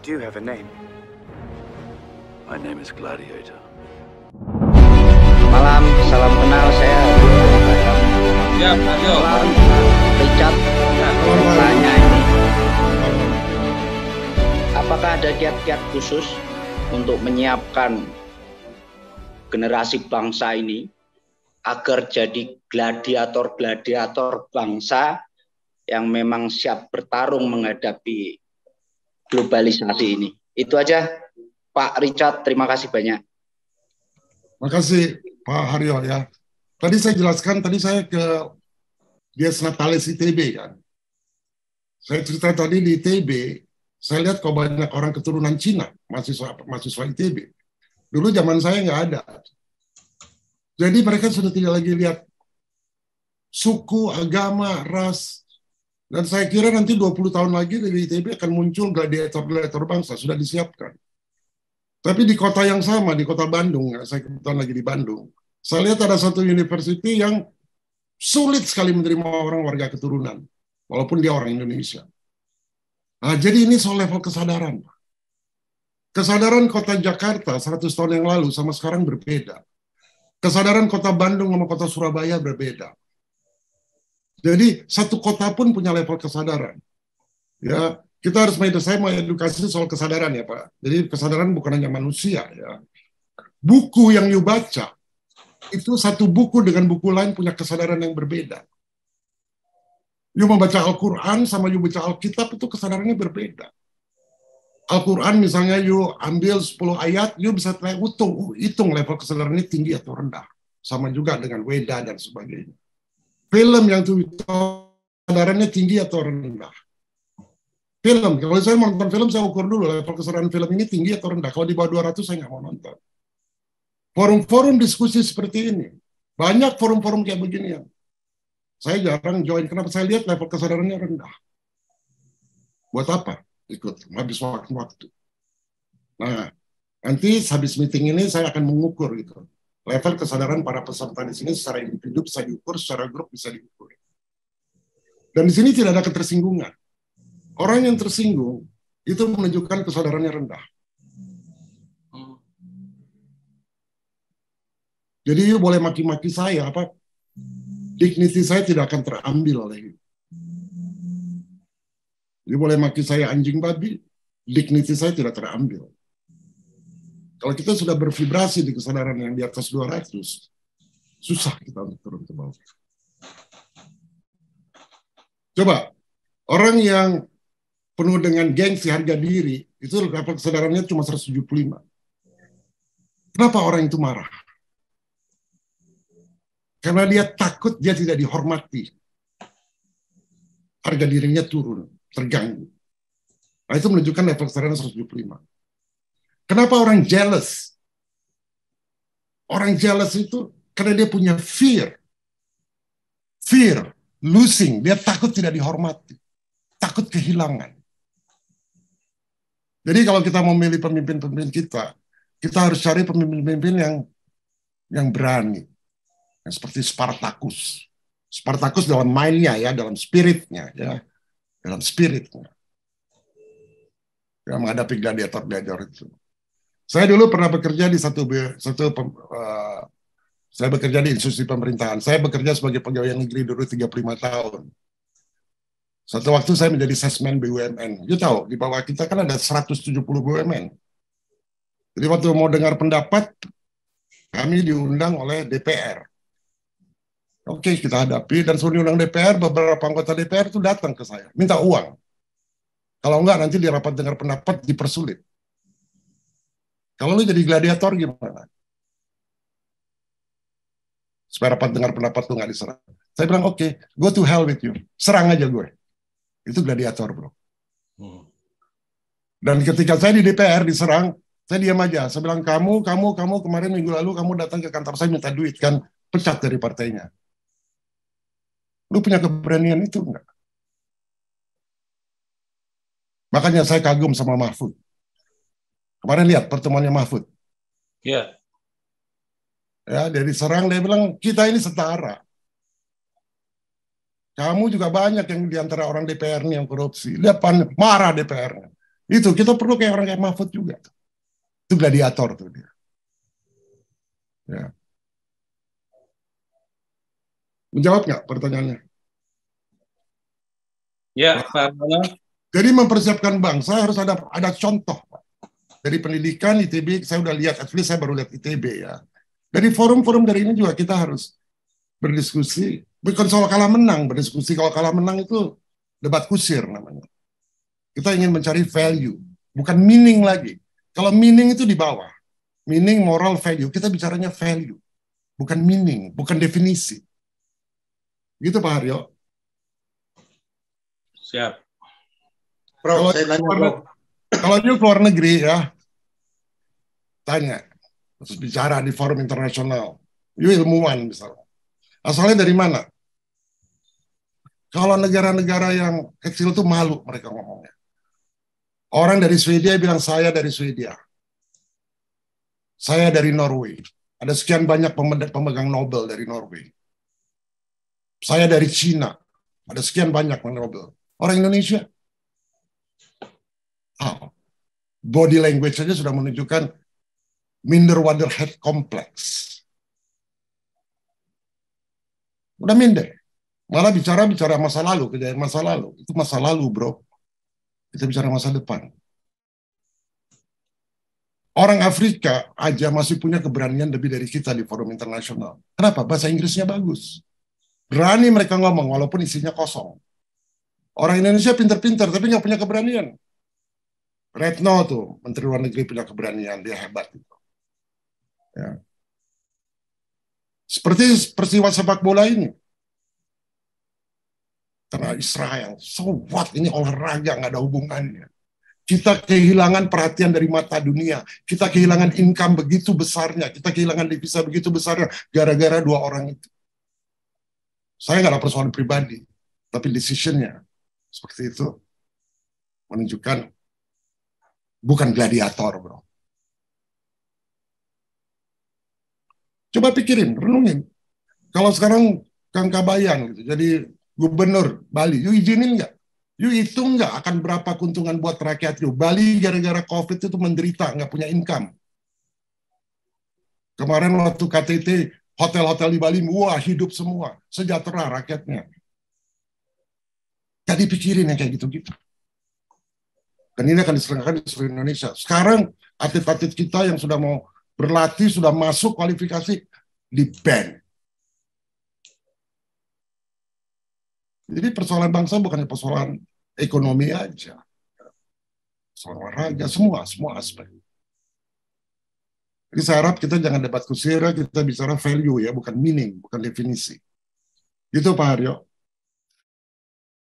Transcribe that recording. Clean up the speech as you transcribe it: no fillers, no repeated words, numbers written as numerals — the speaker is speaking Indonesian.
You do have a name. My name is Gladiator. Malam, salam kenal, saya Ya, Mario. Richard. Tanya ini, apakah ada kiat-kiat khusus untuk menyiapkan generasi bangsa ini agar jadi gladiator-gladiator bangsa yang memang siap bertarung menghadapi globalisasi ini? Itu aja, Pak Richard. Terima kasih banyak. Makasih Pak Haryo ya. Tadi saya jelaskan, tadi saya ke Dies Natalis ITB kan. Saya cerita tadi di ITB, saya lihat kok banyak orang keturunan Cina, mahasiswa ITB. Dulu zaman saya nggak ada. Jadi mereka sudah tidak lagi lihat suku, agama, ras. Dan saya kira nanti 20 tahun lagi dari ITB akan muncul gladiator-gladiator bangsa, sudah disiapkan. Tapi di kota yang sama, di kota Bandung, saya kebetulan lagi di Bandung, saya lihat ada satu university yang sulit sekali menerima orang warga keturunan, walaupun dia orang Indonesia. Nah, jadi ini soal level kesadaran. Kesadaran kota Jakarta 100 tahun yang lalu sama sekarang berbeda. Kesadaran kota Bandung sama kota Surabaya berbeda. Jadi satu kota pun punya level kesadaran. Ya, kita harus saya mau edukasi soal kesadaran ya Pak. Jadi kesadaran bukan hanya manusia ya. Buku yang you baca itu satu buku dengan buku lain punya kesadaran yang berbeda. You membaca Al-Quran sama you baca Alkitab itu kesadarannya berbeda. Al-Quran misalnya you ambil 10 ayat, you bisa hitung level kesadarannya tinggi atau rendah. Sama juga dengan Weda dan sebagainya. Film yang tuh kesadarannya tinggi atau rendah. Film, kalau saya mau nonton film, saya ukur dulu level kesadaran film ini tinggi atau rendah. Kalau di bawah 200, saya nggak mau nonton. Forum-forum diskusi seperti ini. Banyak forum-forum kayak begini ya. Saya jarang join. Kenapa? Saya lihat level kesadarannya rendah. Buat apa? Ikut. Habis waktu. Nah, nanti habis meeting ini saya akan mengukur gitu. Level kesadaran para peserta di sini secara individu bisa diukur, secara grup bisa diukur. Dan di sini tidak ada ketersinggungan. Orang yang tersinggung itu menunjukkan kesadarannya rendah. Jadi boleh maki-maki saya, dignity saya tidak akan terambil oleh itu. Jadi boleh maki saya anjing babi, dignity saya tidak terambil. Kalau kita sudah bervibrasi di kesadaran yang di atas 200, susah kita untuk turun ke bawah. Coba, orang yang penuh dengan gengsi harga diri, itu level kesadarannya cuma 175. Kenapa orang itu marah? Karena dia takut dia tidak dihormati. Harga dirinya turun, terganggu. Nah, itu menunjukkan level kesadaran 175. Kenapa orang jealous? Orang jealous itu karena dia punya fear. Fear, losing. Dia takut tidak dihormati. Takut kehilangan. Jadi kalau kita mau memilih pemimpin-pemimpin kita harus cari pemimpin-pemimpin yang berani. Yang seperti Spartacus. Spartacus dalam mind-nya ya, dalam spirit-nya ya. Dalam spirit-nya. Yang menghadapi gladiator-gladiator itu. Saya dulu pernah bekerja di saya bekerja di institusi pemerintahan. Saya bekerja sebagai pegawai negeri dulu 35 tahun. Satu waktu saya menjadi sesmen BUMN. You tahu, di bawah kita kan ada 170 BUMN. Jadi waktu mau dengar pendapat, kami diundang oleh DPR. Oke, kita hadapi, dan sebelum diundang DPR, beberapa anggota DPR itu datang ke saya, minta uang. Kalau enggak, nanti di rapat dengar pendapat dipersulit. Kalau lu jadi gladiator gimana? Supaya rapat dengar pendapat lu nggak diserang. Saya bilang, oke, go to hell with you. Serang aja gue. Itu gladiator, bro. Dan ketika saya di DPR diserang, saya diam aja. Saya bilang, kamu kemarin minggu lalu kamu datang ke kantor saya minta duit, kan pecat dari partainya. Lu punya keberanian itu enggak? Makanya saya kagum sama Mahfud. Kemarin lihat pertemuannya Mahfud. Iya. Ya, dia diserang, dia bilang, kita ini setara. Kamu juga banyak yang diantara orang DPR ini yang korupsi. Lihat marah DPR-nya. Itu kita perlu kayak orang kayak Mahfud juga. Itu gladiator tuh dia. Ya. Menjawab nggak pertanyaannya? Ya, Pak Aryono. Jadi mempersiapkan bangsa harus ada contoh. Dari pendidikan ITB, saya udah lihat, at least saya baru lihat ITB ya. Dari forum-forum dari ini juga kita harus berdiskusi. Bukan soal kalah menang, berdiskusi. Kalau kalah menang itu debat kusir namanya. Kita ingin mencari value, bukan meaning lagi. Kalau meaning itu di bawah. Meaning, moral, value. Kita bicaranya value. Bukan meaning, bukan definisi. Gitu Pak Haryo. Siap. Kalau saya nanya, Prof. Kalau dia keluar negeri ya, tanya. Terus bicara di forum internasional. You ilmuwan misalnya. Asalnya dari mana? Kalau negara-negara yang kecil itu malu mereka ngomongnya. Orang dari Swedia bilang saya dari Swedia. Saya dari Norway. Ada sekian banyak pemegang Nobel dari Norway. Saya dari Cina. Ada sekian banyak Nobel. Orang Indonesia. Body language saja sudah menunjukkan minder head complex. Udah minder. Malah bicara masa lalu, kejadian masa lalu. Itu masa lalu, bro. Kita bicara masa depan. Orang Afrika aja masih punya keberanian lebih dari kita di forum internasional. Kenapa? Bahasa Inggrisnya bagus. Berani mereka ngomong walaupun isinya kosong. Orang Indonesia pinter-pinter tapi nggak punya keberanian. Retno tuh, Menteri Luar Negeri punya keberanian, dia hebat. Gitu. Ya. Seperti peristiwa sepak bola ini. Karena Israel, so what? Ini olahraga, nggak ada hubungannya. Kita kehilangan perhatian dari mata dunia. Kita kehilangan income begitu besarnya. Kita kehilangan devisa begitu besarnya. Gara-gara dua orang itu. Saya nggak ada persoalan pribadi. Tapi decision-nya seperti itu. Menunjukkan bukan gladiator, bro. Coba pikirin, renungin. Kalau sekarang Kang Kabayan, gitu, jadi gubernur Bali, you izinin nggak? You hitung nggak akan berapa keuntungan buat rakyat you? Bali gara-gara COVID itu menderita, nggak punya income. Kemarin waktu KTT, hotel-hotel di Bali, wah hidup semua, sejahtera rakyatnya. Jadi pikirin yang kayak gitu-gitu. Dan ini akan diselenggarakan di seluruh Indonesia. Sekarang atlet-atlet kita yang sudah mau berlatih, sudah masuk kualifikasi, di-ban. Jadi persoalan bangsa bukannya persoalan ekonomi aja. Persoalan olahraga, semua aspek. Jadi saya harap kita jangan debat kusir, kita bicara value ya, bukan meaning, bukan definisi. Gitu Pak Haryo.